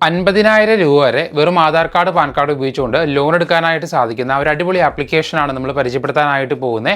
50,000 രൂപ വരെ വെറും ആധാർ കാർഡ് പാൻ കാർഡ് ഉപയോഗിച്ചുകൊണ്ട് ലോൺ എടുക്കാനായിട്ട് സാധിക്കുന്ന ഒരു അടിപൊളി ആപ്ലിക്കേഷനാണ് നമ്മൾ പരിചയപ്പെടുത്താനായിട്ട് പോകുന്നത്.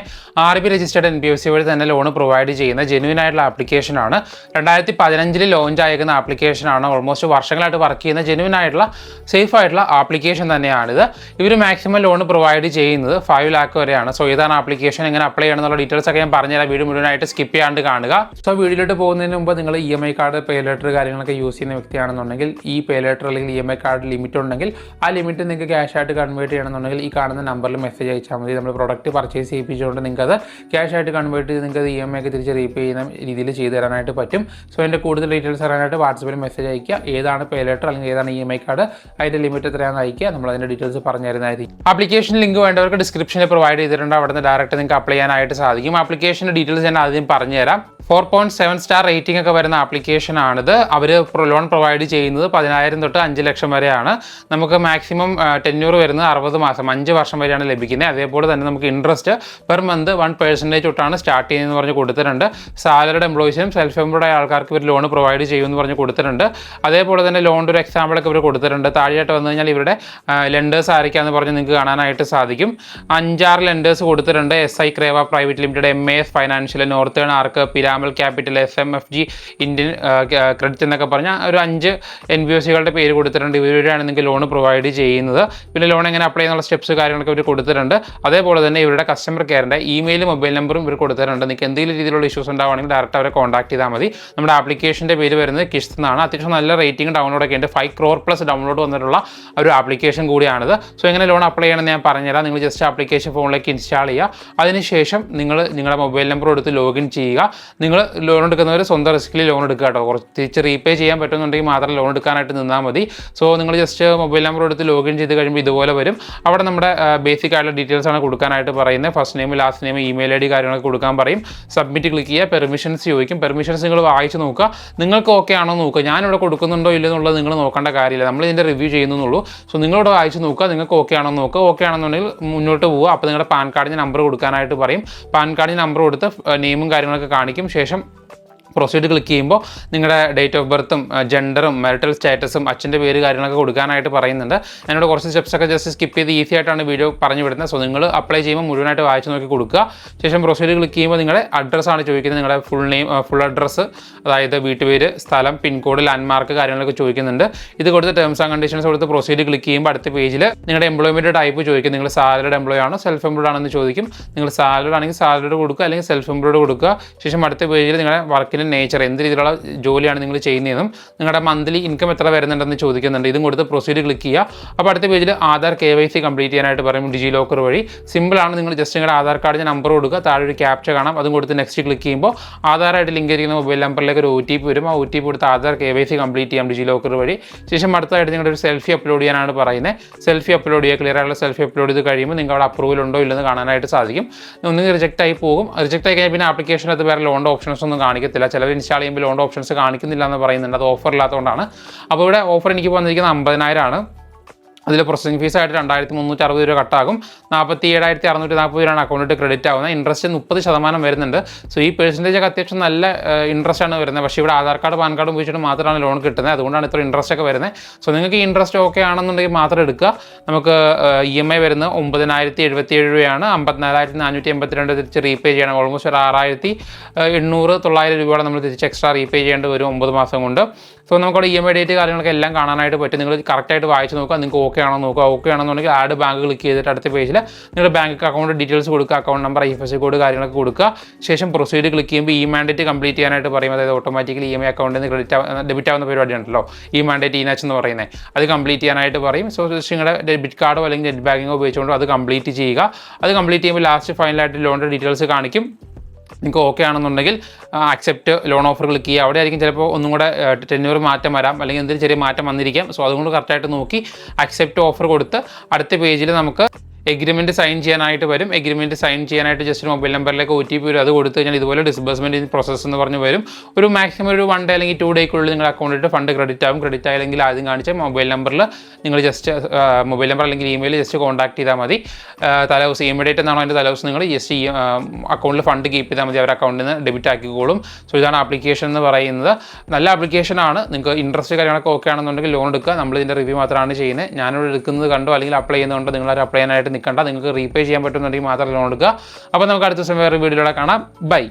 RB രജിസ്റ്റേർഡ് NBFC വഴി തന്നെ ലോൺ പ്രൊവൈഡ് ചെയ്യുന്ന ജെന്യൂൻ ആയിട്ടുള്ള ആപ്ലിക്കേഷനാണ്. 2015 ലോഞ്ച് ആയിരിക്കുന്ന ആപ്ലിക്കേഷനാണ്. ഓൾമോസ്റ്റ് വർഷങ്ങളായിട്ട് വർക്ക് ചെയ്യുന്ന ജെന്യൂൻ ആയിട്ടുള്ള സേഫ് ആയിട്ടുള്ള ആപ്ലിക്കേഷൻ തന്നെയാണിത്. ഇവർ മാക്സിമം ലോൺ പ്രൊവൈഡ് ചെയ്യുന്നത് 5 lakh വരെയാണ്. സോ ഇതാണ് ആപ്ലിക്കേഷൻ, എങ്ങനെ അപ്ലൈ ചെയ്യണമെന്നുള്ള ഡീറ്റെയിൽസ് ഒക്കെ ഞാൻ പറഞ്ഞുതരാം. വീഡിയോ മുഴുവനായിട്ട് സ്കിപ്പ് ചെയ്യാണ്ട് കാണുക. സോ വീഡിയോയിലോട്ട് പോകുന്നതിന് മുമ്പ് നിങ്ങൾ EMI കാർഡ്, പേ ലെറ്റർ കാര്യങ്ങളൊക്കെ യൂസ് ചെയ്യുന്ന വ്യക്തിയാണെന്നുണ്ടെങ്കിൽ ഈ പേ ലെറ്റർ അല്ലെങ്കിൽ EMI കാർഡ് ലിമിറ്റ് ഉണ്ടെങ്കിൽ ആ ലിമിറ്റ് നിങ്ങൾക്ക് ക്യാഷ് ആയിട്ട് കൺവേർട്ട് ചെയ്യണമെന്നുണ്ടെങ്കിൽ ഈ കാണുന്ന നമ്പറിൽ മെസ്സേജ് അയച്ചാൽ മതി. നമ്മൾ പ്രോഡക്റ്റ് പർച്ചേസ് ചെയ്യിപ്പിച്ചുകൊണ്ട് നിങ്ങൾക്ക് അത് ക്യാഷ് ആയിട്ട് കൺവേർട്ട് ചെയ്ത് നിങ്ങൾക്ക് EMI ഒക്കെ തിരിച്ച് റീപേ ചെയ്യുന്ന രീതിയിൽ ചെയ്തു തരാനായിട്ട് പറ്റും. സോ എൻ്റെ കൂടുതൽ ഡീറ്റെയിൽസ് അറിയാനായിട്ട് വാട്സപ്പിൽ മെസ്സേജ് അയക്കുക. ഏതാണ് പേ ലെറ്റർ അല്ലെങ്കിൽ ഏതാണ് EMI കാർഡ്, അതിൻ്റെ ലിമിറ്റ് എത്രയാണെന്ന് അയക്കുക. നമ്മൾ അതിൻ്റെ ഡീറ്റെയിൽസ് പറഞ്ഞു തരുന്നതായിരിക്കും. ആപ്ലിക്കേഷൻ ലിങ്ക് വേണ്ടവർക്ക് ഡിസ്ക്രിപ്ഷനിൽ പ്രൊവൈഡ് ചെയ്തിട്ടുണ്ട്. അവിടെ നിന്ന് ഡയറക്റ്റ് നിങ്ങൾക്ക് അപ്ലൈ ചെയ്യാനായിട്ട് സാധിക്കും. ആപ്ലിക്കേഷൻ്റെ ഡീറ്റെയിൽസ് ഞാൻ ആദ്യം പറഞ്ഞുതരാം. 4.7 സ്റ്റാർ റേറ്റിംഗ് ഒക്കെ വരുന്ന ആപ്ലിക്കേഷനാണിത്. അവർ ലോൺ പ്രൊവൈഡ് ചെയ്യുന്നത് 10,000 തൊട്ട് 5 ലക്ഷം വരെയാണ്. നമുക്ക് മാക്സിമം ടെന്യൂർ വരുന്നത് 60 മാസം, 5 വർഷം വരെയാണ് ലഭിക്കുന്നത്. അതേപോലെ തന്നെ നമുക്ക് ഇൻട്രസ്റ്റ് പെർ മന്ത് 1% തൊട്ടാണ് സ്റ്റാർട്ട് ചെയ്യുന്നതെന്ന് പറഞ്ഞ് കൊടുത്തിട്ടുണ്ട്. സാലറിഡ് എംപ്ലോയീസിനും സെൽഫ് എംപ്ലോയ്ഡ് ആയ ആൾക്കാർക്ക് ഇവർ ലോൺ പ്രൊവൈഡ് ചെയ്യുമെന്ന് പറഞ്ഞ് കൊടുത്തിട്ടുണ്ട്. അതേപോലെ തന്നെ ലോണിൻ്റെ ഒരു എക്സാമ്പിളൊക്കെ ഇവർ കൊടുത്തിട്ടുണ്ട്. താഴെയായിട്ട് വന്നു കഴിഞ്ഞാൽ ഇവരുടെ ലെൻഡേഴ്സ് ആയിരിക്കാമെന്ന് പറഞ്ഞ് നിങ്ങൾക്ക് കാണാനായിട്ട് സാധിക്കും. 5-6 ലെൻഡേഴ്സ് കൊടുത്തിട്ടുണ്ട്. SI Creva Private Limited, MAS Financial, Northern Arc, Piramal Capital, SMFG, Indian credit എന്നൊക്കെ പറഞ്ഞാൽ ഒരു 5 NBFCകളുടെ പേര് കൊടുത്തിട്ടുണ്ട്. ഇവരുടെയാണ് നിങ്ങൾക്ക് ലോൺ പ്രൊവൈഡ് ചെയ്യുന്നത്. പിന്നെ ലോൺ എങ്ങനെ അപ്ലൈ ചെയ്യാനുള്ള സ്റ്റെപ്സ് കാര്യങ്ങളൊക്കെ ഇവർ കൊടുത്തിട്ടുണ്ട്. അതേപോലെ തന്നെ ഇവരുടെ കസ്റ്റമർ കെയറിൻ്റെ ഇമെയിലും മൊബൈൽ നമ്പറും ഇവർ കൊടുത്തിട്ടുണ്ട്. നിങ്ങൾക്ക് എന്തെങ്കിലും രീതിയിലുള്ള ഇഷ്യൂസ് ഉണ്ടാവുകയാണെങ്കിൽ ഡയറക്റ്റ് അവരെ കോൺടാക്ട് ചെയ്താൽ മതി. നമ്മുടെ ആപ്ലിക്കേഷൻ്റെ പേര് വരുന്നത് കിഷ്ത് എന്നാണ്. അത്യാവശ്യം നല്ല റേറ്റിംഗ് ഡൗൺലോഡൊക്കെ ഉണ്ട്. 5 crore plus ഡൗൺലോഡ് വന്നിട്ടുള്ള ഒരു ആപ്ലിക്കേഷൻ കൂടിയാണിത്. സോ എങ്ങനെ ലോൺ അപ്ലൈ ചെയ്യണമെന്ന് ഞാൻ പറഞ്ഞുതരാം. നിങ്ങൾ ജസ്റ്റ് ആപ്ലിക്കേഷൻ ഫോണിലേക്ക് ഇൻസ്റ്റാൾ ചെയ്യുക. അതിനുശേഷം നിങ്ങളുടെ മൊബൈൽ നമ്പർ എടുത്ത് ലോഗിൻ ചെയ്യുക. നിങ്ങൾ ലോൺ എടുക്കുന്നവർ സ്വന്തം റിസ്കിൽ ലോൺ എടുക്കുക കേട്ടോ. കുറച്ച് തിരിച്ച് റീപേ ചെയ്യാൻ പറ്റുന്നുണ്ടെങ്കിൽ മാത്രം ലോൺ എടുക്കാനായിട്ട് നിന്നാൽ മതി. സോ നിങ്ങൾ ജസ്റ്റ് മൊബൈൽ നമ്പർ എടുത്ത് ലോഗിൻ ചെയ്ത് കഴിയുമ്പോൾ ഇതുപോലെ വരും. അവിടെ നമ്മുടെ ബേസിക് ആയിട്ടുള്ള ഡീറ്റെയിൽസ് ആണ് കൊടുക്കാനായിട്ട് പറയുന്നത്. First name, last name, email ID കാര്യങ്ങളൊക്കെ കൊടുക്കാൻ പറയും. സബ്മിറ്റ് ക്ലിക്ക് ചെയ്യുക. പെർമിഷൻസ് ചോദിക്കും. പെർമിഷൻസ് നിങ്ങൾ വായിച്ച് നോക്കുക. നിങ്ങൾക്ക് ഓക്കെ ആണോ നോക്കുക. ഞാനിവിടെ കൊടുക്കുന്നുണ്ടോ ഇല്ലെന്നുള്ളത് നിങ്ങൾ നോക്കേണ്ട കാര്യമില്ല. നമ്മൾ ഇതിൻ്റെ റിവ്യൂ ചെയ്യുന്നുള്ളൂ. സോ നിങ്ങളിവിടെ വായിച്ച് നോക്കുക. നിങ്ങൾക്ക് ഓക്കെ ആണോ നോക്കുക. ഓക്കെ ആണെന്നുണ്ടെങ്കിൽ മുന്നോട്ട് പോവുക. അപ്പോൾ നിങ്ങളുടെ പാൻ കാർഡിന് നമ്പർ കൊടുക്കാനായിട്ട് പറയും. പാൻ കാർഡിന് നമ്പർ കൊടുത്ത് നെയിമും കാര്യങ്ങളൊക്കെ കാണിക്കും. ശേഷം പ്രൊസീഡ് ക്ലിക്ക് ചെയ്യുമ്പോൾ നിങ്ങളുടെ ഡേറ്റ് ഓഫ് ബർത്തും ജെൻഡറും മാരിറ്റൽ സ്റ്റാറ്റസും അച്ഛൻ്റെ പേര് കാര്യങ്ങളൊക്കെ കൊടുക്കാനായിട്ട് പറയുന്നുണ്ട്. ഞാനിവിടെ കുറച്ച് സ്റ്റെപ്സൊക്കെ ജസ്റ്റ് സ്കിപ്പ് ചെയ്ത് ഈസി ആയിട്ടാണ് വീഡിയോ പറഞ്ഞു വിടുന്നത്. സോ നിങ്ങൾ അപ്ലൈ ചെയ്യുമ്പോൾ മുഴുവനായിട്ട് വായിച്ച് നോക്കി കൊടുക്കുക. ശേഷം പ്രൊസീഡ് ക്ലിക്ക് ചെയ്യുമ്പോൾ നിങ്ങളുടെ അഡ്രസ്സാണ് ചോദിക്കുന്നത്. നിങ്ങളുടെ ഫുൾ നെയിം, ഫുൾ അഡ്രസ്സ്, അതായത് വീട്ടുപേര്, സ്ഥലം, പിൻകോഡ്, ലാൻഡ്മാർക്ക് കാര്യങ്ങളൊക്കെ ചോദിക്കുന്നുണ്ട്. ഇത് കൊടുത്ത് ടേംസ് ആൻഡ് കണ്ടീഷൻസ് കൊടുത്ത് പ്രൊസീഡ് ക്ലിക്ക് ചെയ്യുമ്പോൾ അടുത്ത പേജിൽ നിങ്ങളുടെ എംപ്ലോയ്മെൻറ്റ് ടൈപ്പ് ചോദിക്കും. നിങ്ങൾ സാലറിഡ് എംപ്ലോയി ആണോ സെൽഫ് എംപ്ലോയ്ഡ് ആണെന്ന് ചോദിക്കും. നിങ്ങൾ സാലറിഡ് ആണെങ്കിൽ സാലറിഡ് കൊടുക്കുക, അല്ലെങ്കിൽ സെൽഫ് എംപ്ലോയ്ഡ് കൊടുക്കുക. ശേഷം അടുത്ത പേജിൽ നിങ്ങളുടെ വർക്കിൻ്റെ നേച്ചർ, എന്ത് രീതിയിലുള്ള ജോലിയാണ് നിങ്ങൾ ചെയ്യുന്നതെന്നും നിങ്ങളുടെ മന്ത്ലി ഇൻകം എത്ര വരുന്നുണ്ടെന്ന് ചോദിക്കുന്നുണ്ട്. ഇതും കൊടുത്ത് പ്രൊസീഡ് ക്ലിക്ക് ചെയ്യുക. അപ്പോൾ അടുത്ത പേജിൽ ആധാർ KYC കംപ്ലീറ്റ് ചെയ്യാനായിട്ട് പറയും. ഡിജി ലോക്കർ വഴി സിമ്പിളാണ്. നിങ്ങൾ ജസ്റ്റ് നിങ്ങളുടെ ആധാർ കാർഡിൻ്റെ നമ്പർ കൊടുക്കുക. താഴെ ഒരു ക്യാപ്ച കാണാം. അതും കൊടുത്ത് നെക്സ്റ്റ് ക്ലിക്ക് ചെയ്യുമ്പോൾ ആധാറായിട്ട് ലിങ്ക് ചെയ്തിരിക്കുന്ന മൊബൈൽ നമ്പറിലേക്ക് ഒരു OTP വരും. ആ OTP കൊടുത്ത് ആധാർ KYC കംപ്ലീറ്റ് ചെയ്യാം ഡിജി ലോക്കർ വഴി. ശേഷം അടുത്തതായിട്ട് നിങ്ങളുടെ ഒരു സെൽഫി അപ്ലോഡ് ചെയ്യാനാണ് പറയുന്നത്. സെൽഫി അപ്ലോഡ് ചെയ്യുക. ക്ലിയർ ആയിട്ടുള്ള സെൽഫി അപ്ലോഡ് ചെയ്ത് കഴിയുമ്പോൾ നിങ്ങൾ അവിടെ അപ്രൂവൽ ഉണ്ടോ ഇല്ലെന്ന് കാണാനായിട്ട് സാധിക്കും. ഒന്നും റിജക്റ്റ് ആയി പോകും. റിജക്റ്റ് ആയി കഴിഞ്ഞാൽ പിന്നെ ആപ്ലിക്കേഷനകത്ത് വേറെ ലോണിൻ്റെ ഓപ്ഷൻസ് ഒന്നും കാണിക്കത്തില്ല. ചിലർ ഇൻസ്റ്റാൾ ചെയ്യുമ്പോൾ ലോൺ ഓപ്ഷൻസ് കാണിക്കുന്നില്ല എന്ന് പറയുന്നുണ്ട്. അത് ഓഫർ ഇല്ലാത്തതുകൊണ്ടാണ്. അപ്പോൾ ഇവിടെ ഓഫർ എനിക്ക് വന്നിരിക്കുന്നത് 50,000 ആണ്. അതിൽ പ്രോസസിംഗ് ഫീസ് ആയിട്ട് 2,360 രൂപ കട്ടാകും. 47,640 രൂപയാണ് അക്കൗണ്ടിട്ട് ക്രെഡിറ്റ് ആവുന്നത്. ഇൻട്രസ്റ്റ് 30% വരുന്നുണ്ട്. സോ ഈ പെർസെൻറ്റേജ് ഒക്കെ അത്യാവശ്യം നല്ല ഇൻട്രസ്റ്റ് ആണ് വരുന്നത്. പക്ഷേ ഇവിടെ ആധാർ കാർഡ്, പാൻ കാർഡ് ഉപയോഗിച്ചിട്ട് മാത്രമാണ് ലോൺ കിട്ടുന്നത്. അതുകൊണ്ടാണ് ഇത്ര ഇൻട്രസ്റ്റ് ഒക്കെ വരുന്നത്. സോ നിങ്ങൾക്ക് ഈ ഇൻട്രസ്റ്റ് ഓക്കെ ആണെന്നുണ്ടെങ്കിൽ മാത്രം എടുക്കുക. നമുക്ക് EMI വരുന്നത് 9,077 രൂപയാണ്. 54,482 തിരിച്ച് റീപേ ചെയ്യണം. ഓൾമോസ്റ്റ് ഒരു 6,800-900 രൂപയോളം നമ്മൾ തിരിച്ച് എക്സ്ട്രാ റീപേ ചെയ്യേണ്ടി വരും 9 മാസം കൊണ്ട്. സോ നമുക്കവിടെ EMI ഡേറ്റ് കാര്യങ്ങളൊക്കെ എല്ലാം കാണാനായിട്ട് പറ്റും. നിങ്ങൾ കറക്റ്റായിട്ട് വായിച്ച് നോക്കുക. നിങ്ങൾക്ക് ഓക്കെ ആണോ നോക്കുക. ഓക്കെ ആണെന്നുണ്ടെങ്കിൽ ആഡ് ബാങ്ക് ക്ലിക്ക് ചെയ്തിട്ട് അടുത്ത പേജിൽ നിങ്ങളുടെ ബാങ്ക് അക്കൗണ്ട് ഡീറ്റെയിൽസ് കൊടുക്കുക. അക്കൗണ്ട് നമ്പർ, IFSC കോഡ് കാര്യങ്ങളൊക്കെ കൊടുക്കുക. ശേഷം പ്രൊസീഡ് ക്ലിക്ക് ചെയ്യുമ്പോൾ ഈ മാൻഡേറ്റ് കംപ്ലീറ്റ് ചെയ്യാനായിട്ട് പറയും. അതായത് ഓട്ടോമാറ്റിക്കലി EMI അക്കൗണ്ടിൽ നിന്ന് ഡെബിറ്റ് ആവുന്ന പരിപാടിയുണ്ടല്ലോ, ഈ മാൻഡേറ്റ് ഈനാച്ച് എന്ന് പറയുന്നത്. അത് കംപ്ലീറ്റ് ചെയ്യാനായിട്ട് പറയും. സോ നിങ്ങളുടെ ഡെബിറ്റ് കാർഡോ അല്ലെങ്കിൽ നെറ്റ് ബാങ്കിങ്ങോ ഉപയോഗിച്ചുകൊണ്ട് അത് കംപ്ലീറ്റ് ചെയ്യുക. അത് കംപ്ലീറ്റ് ചെയ്യുമ്പോൾ ലാസ്റ്റ് ഫൈനലായിട്ട് ലോണിൻ്റെ ഡീറ്റെയിൽസ് കാണിക്കും. നിങ്ങൾക്ക് ഓക്കെ ആണെന്നുണ്ടെങ്കിൽ അക്സെപ്റ്റ് ലോൺ ഓഫർ ക്ലിക്ക് ചെയ്യുക. അവിടെ ആയിരിക്കും ചിലപ്പോൾ ഒന്നും കൂടെ ടെന്യൂർ മാറ്റം വരാം, അല്ലെങ്കിൽ എന്തെങ്കിലും ചെറിയ മാറ്റം വന്നിരിക്കാം. സോ അതുകൊണ്ട് കറക്റ്റായിട്ട് നോക്കി അക്സെപ്റ്റ് ഓഫർ കൊടുത്ത് അടുത്ത പേജിൽ നമുക്ക് എഗ്രിമെൻറ്റ് സൈൻ ചെയ്യാനായിട്ട് വരും. എഗ്രിമെൻറ്റ് സൈൻ ചെയ്യാനായിട്ട് ജസ്റ്റ് മൊബൈൽ നമ്പറിലേക്ക് OTP വരും. അത് കൊടുത്തു കഴിഞ്ഞാൽ ഇതുപോലെ ഡിസ്ബേഴ്സ്മെൻറ്റ് പ്രോസസ്സ് എന്ന് പറഞ്ഞ് വരും. ഒരു മാക്സിമം ഒരു 1 day അല്ലെങ്കിൽ 2 ഡേയ്ക്കുള്ളിൽ നിങ്ങളുടെ അക്കൗണ്ടിൽ ഫണ്ട് ക്രെഡിറ്റ് ആവും. ക്രെഡിറ്റ് ആയില്ലെങ്കിൽ ആദ്യം കാണിച്ച മൊബൈൽ നമ്പറിൽ നിങ്ങൾ ജസ്റ്റ് മൊബൈൽ നമ്പർ അല്ലെങ്കിൽ ഇമെയിൽ ജസ്റ്റ് കോൺടാക്ട് ചെയ്താൽ മതി. തലേദിവസം ഇമീഡിയറ്റ് എന്നാണോ അതിൻ്റെ തലേദിവസം നിങ്ങൾ ജസ്റ്റ് ഈ അക്കൗണ്ടിൽ ഫണ്ട് കീപ്പ് ചെയ്താൽ മതി. അവർ അക്കൗണ്ടിൽ നിന്ന് ഡെബിറ്റ് ആക്കിക്കോളും. സോ ഇതാണ് ആപ്ലിക്കേഷൻ എന്ന് പറയുന്നത്. നല്ല ആപ്ലിക്കേഷനാണ്. നിങ്ങൾക്ക് ഇൻട്രസ്റ്റ് കാര്യങ്ങളൊക്കെ ഓക്കെ ആണെന്നുണ്ടെങ്കിൽ ലോൺ എടുക്കുക. നമ്മൾ ഇതിൻ്റെ റിവ്യൂ മാത്രമാണ് ചെയ്യുന്നത്. ഞാനിവിടെ എടുക്കുന്നത് കണ്ടോ അല്ലെങ്കിൽ അപ്ലൈ ചെയ്യുന്നതുകൊണ്ട് നിങ്ങളത് അപ്ലൈ ചെയ്യാനായിട്ട് നിൽക്കണ്ട. നിങ്ങൾക്ക് റീപേ ചെയ്യാൻ പറ്റുന്നുണ്ടെങ്കിൽ മാത്രം ലോൺ എടുക്കുക. അപ്പോൾ നമുക്ക് അടുത്ത ദിവസം വേറെ വീഡിയോയിലൂടെ കാണാം. ബൈ.